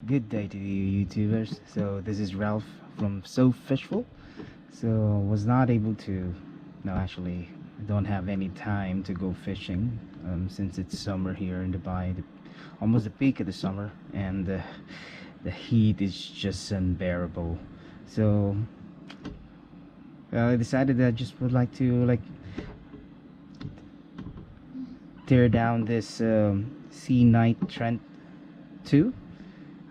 Good day to you YouTubers. So this is Ralph from So Fishful. So was not able to, no, actually I don't have any time to go fishing since it's summer here in Dubai, almost the peak of the summer, and the heat is just unbearable. So I decided that I just would like to tear down this SeaKnight Treant 2.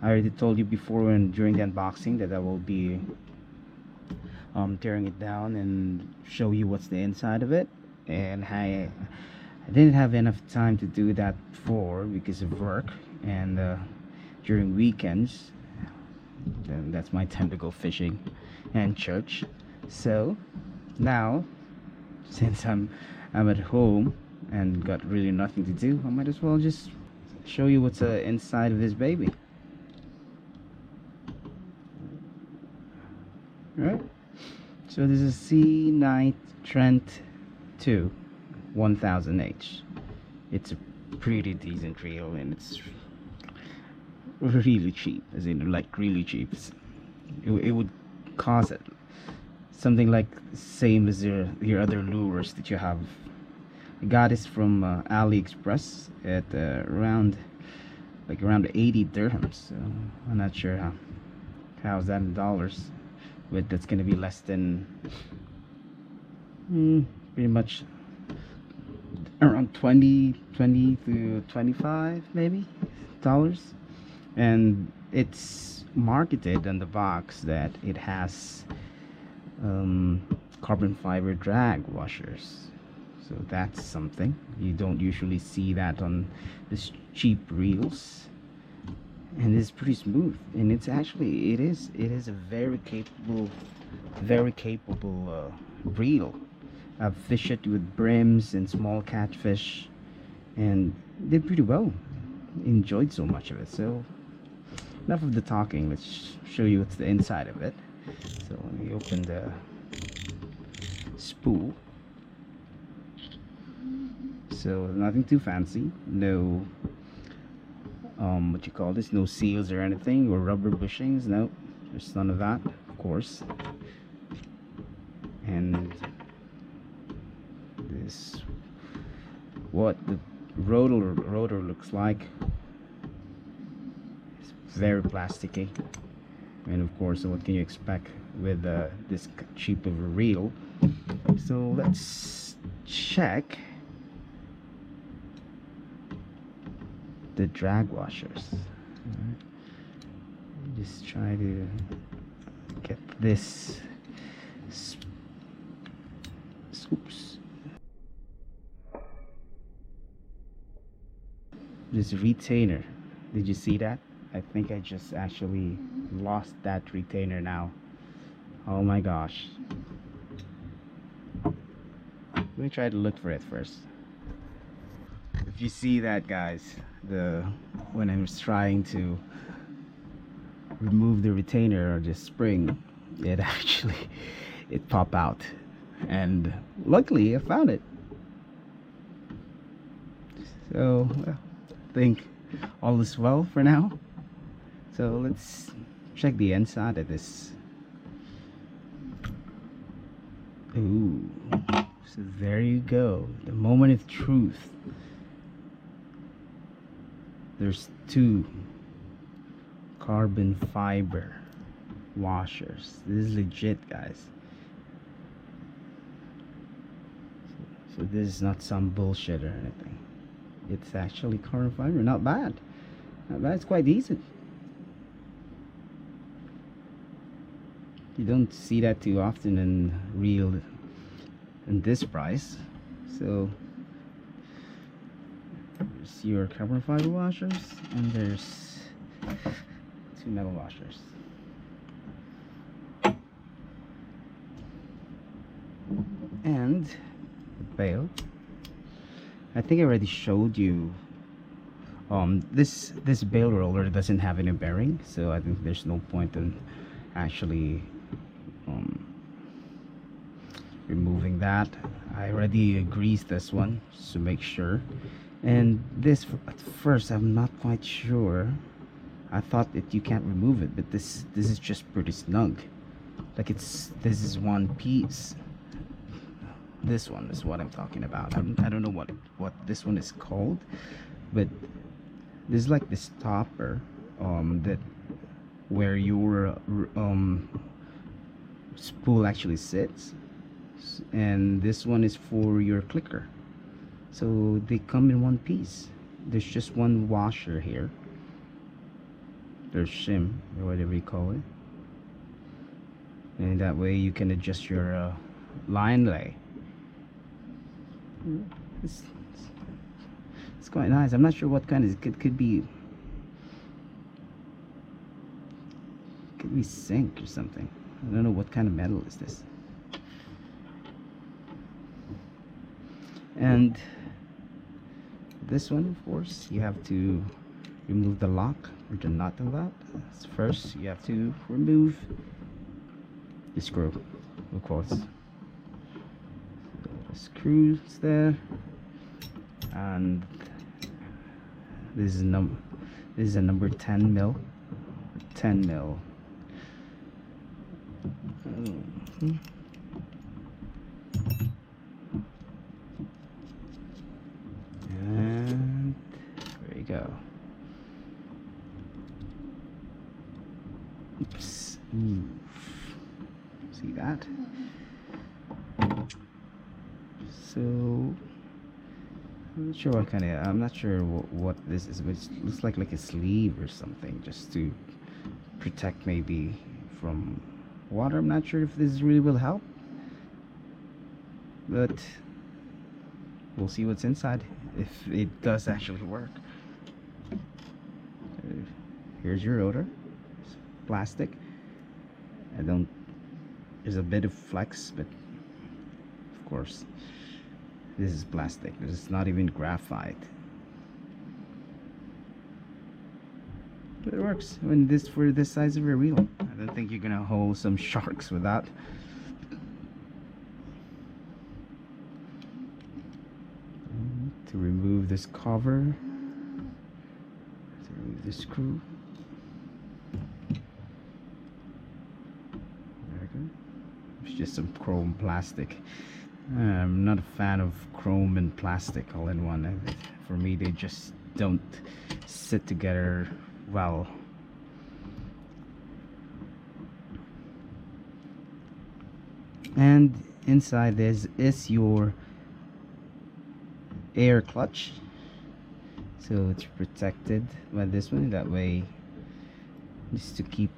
I already told you before when during the unboxing that I will be tearing it down and show you what's the inside of it. And I didn't have enough time to do that before because of work, and during weekends then that's my time to go fishing and church. So now, since I'm at home and got really nothing to do, I might as well just show you what's inside of this baby. Right, so this is SeaKnight Treant 2 1000H. It's a pretty decent reel, and it's really cheap, as in like really cheap. It would cost it something like same as your other lures that you have. I got this from AliExpress at around 80 dirhams. So I'm not sure how's that in dollars, but that's gonna be less than pretty much around 20 to 25 maybe dollars. And it's marketed on the box that it has carbon fiber drag washers, so that's something you don't usually see that on this cheap reels. And it's pretty smooth, and it's actually it is a very capable reel. I've fished it with brims and small catfish and did pretty well, enjoyed so much of it. So enough of the talking, let's show you what's the inside of it. So let me open the spool. So nothing too fancy, no what you call this, no seals or anything, or rubber bushings. No, there's none of that, of course. And this, what the rotor looks like. It's very plasticky, and of course, what can you expect with this cheap of a reel? So let's check the drag washers. Right. Just try to get this. Oops. This retainer. Did you see that? I think I just actually lost that retainer now. Oh my gosh. Let me try to look for it first. If you see that, guys, when I was trying to remove the retainer or the spring, it actually popped out, and luckily I found it. So well, I think all is well for now. So let's check the inside of this. Ooh, so there you go, the moment of truth. There's two carbon fiber washers. This is legit, guys. So this is not some bullshit or anything. It's actually carbon fiber. Not bad. Not bad. It's quite decent. You don't see that too often in reel in this price. So there's your carbon fiber washers, and there's two metal washers. And the bail. I think I already showed you this bail roller doesn't have any bearing, so I think there's no point in actually removing that. I already greased this one to make sure. And this, at first I'm not quite sure I thought that you can't remove it, but this is just pretty snug. Like this is one piece. This one is what I'm talking about. I don't know what this one is called, but there's like this topper that where your spool actually sits, and this one is for your clicker. So they come in one piece. There's just one washer here. There's shim or whatever you call it, and that way you can adjust your line lay. It's quite nice. I'm not sure what kind it could be. Could be zinc or something. I don't know what kind of metal is this. And this one, of course, you have to remove the lock or the nut on that. So first you have to remove the screw, of course. The screws there, and this is a number 10 mil. 10 mil. And there you go. Oops. See that? So I'm not sure what kind of, I'm not sure what this is, but it looks like a sleeve or something, just to protect maybe from water. I'm not sure if this really will help, but we'll see what's inside, if it does actually work. Here's your rotor. It's plastic. There's a bit of flex, but of course this is plastic. It's not even graphite, but it works. I mean, this for this size of a reel, I don't think you're gonna hold some sharks with that. To remove this cover, to remove the screw. There we go. It's just some chrome plastic. I'm not a fan of chrome and plastic all in one. For me, they just don't sit together well. And inside this is your air clutch, so it's protected by this one. That way, just to keep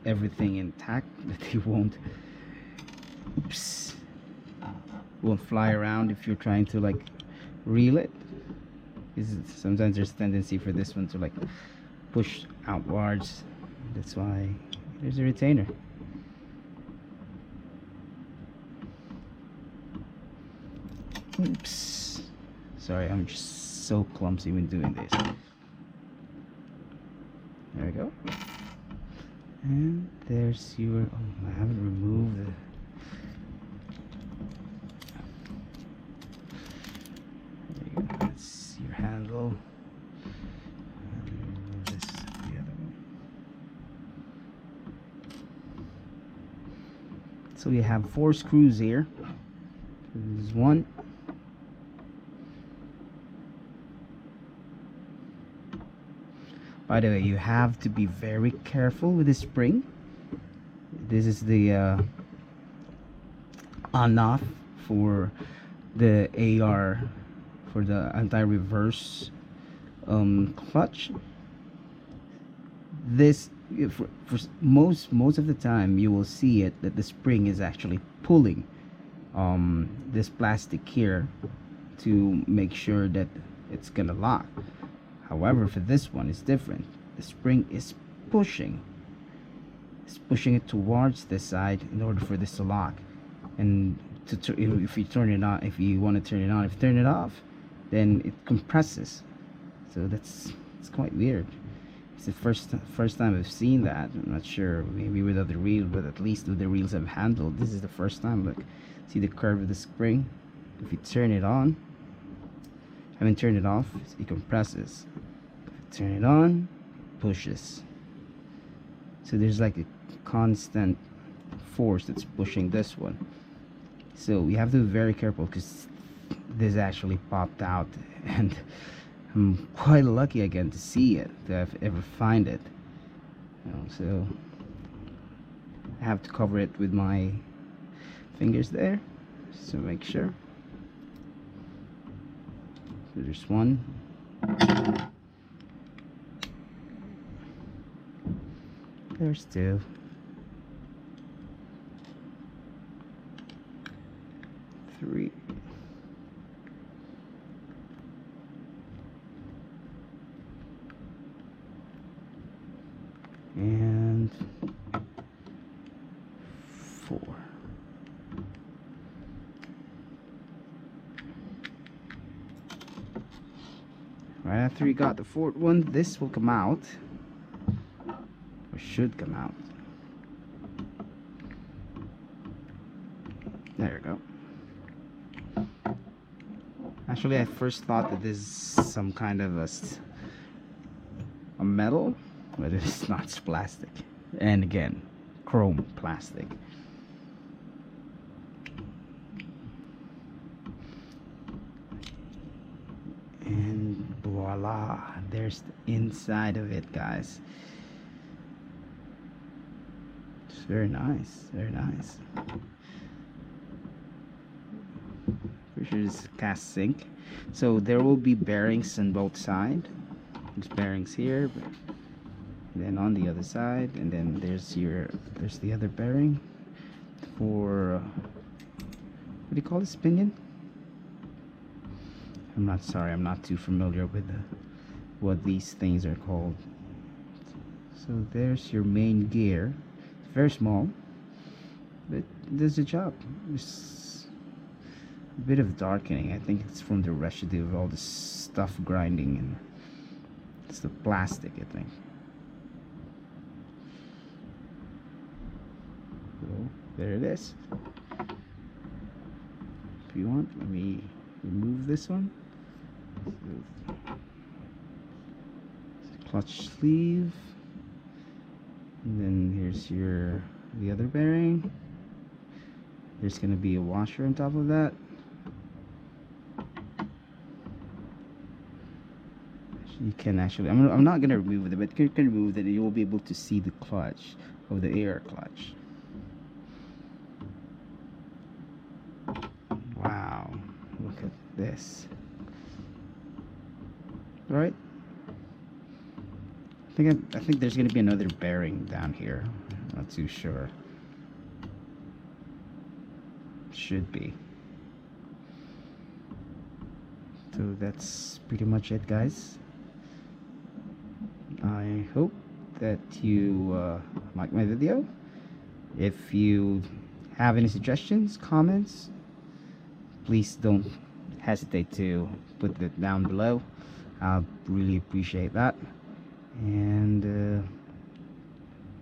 everything intact, that they won't fly around if you're trying to like reel it. Sometimes there's a tendency for this one to like push outwards. That's why there's a retainer. Oops, sorry, I'm just so clumsy when doing this. There we go. And there's your, oh, I haven't removed the, there you go. That's your handle. Remove this, the other one. So we have 4 screws here. There's one. By the way, you have to be very careful with the spring. This is the on-off for the AR, for the anti-reverse clutch. This, for most of the time, you will see it that the spring is actually pulling this plastic here to make sure that it's gonna lock. However, for this one, it's different. The spring is pushing. It's pushing it towards this side in order for this to lock. And if you turn it on, if you want to turn it on, if you turn it off, then it compresses. So it's quite weird. It's the first time I've seen that. I'm not sure, maybe with other reels, but at least with the reels I've handled, this is the first time. Look, see the curve of the spring? If you turn it on, turn it off, it compresses. Turn it on, pushes. So there's like a constant force that's pushing this one. So we have to be very careful because this actually popped out, and I'm quite lucky again to see it, to ever find it. So I have to cover it with my fingers there, just to make sure. So there's one. There's two. Three. And four. Right after we got the fourth one, this will come out, or should come out. There we go. Actually, I first thought that this is some kind of a metal, but it's not. It's plastic, and again, chrome plastic. And voila, there's the inside of it, guys. It's very nice, very nice. Pretty sure it's cast zinc. So there will be bearings on both sides. There's bearings here, and then on the other side, and then there's the other bearing for what do you call this, pinion? I'm not too familiar with what these things are called. So there's your main gear. It's very small, but it does the job. There's a bit of darkening. I think it's from the residue of all the stuff grinding, and it's the plastic, I think. So there it is. If you want, let me remove this one. Clutch sleeve, and then here's the other bearing. There's going to be a washer on top of that. You can actually, I'm not going to remove it, but you can remove it and you will be able to see the clutch of the air clutch. Wow, look at this. Right? I think there's gonna be another bearing down here. I'm not too sure. Should be. So that's pretty much it, guys. I hope that you like my video. If you have any suggestions, comments, please don't hesitate to put it down below. I'll really appreciate that. And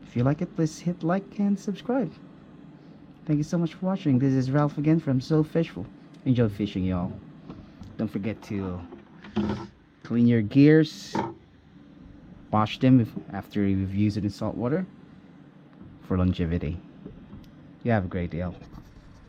if you like it, please hit like and subscribe. Thank you so much for watching. This is Ralph again from So Fishful. Enjoy fishing, y'all. Don't forget to clean your gears, wash them after you've used it in salt water for longevity. You have a great day, y'all.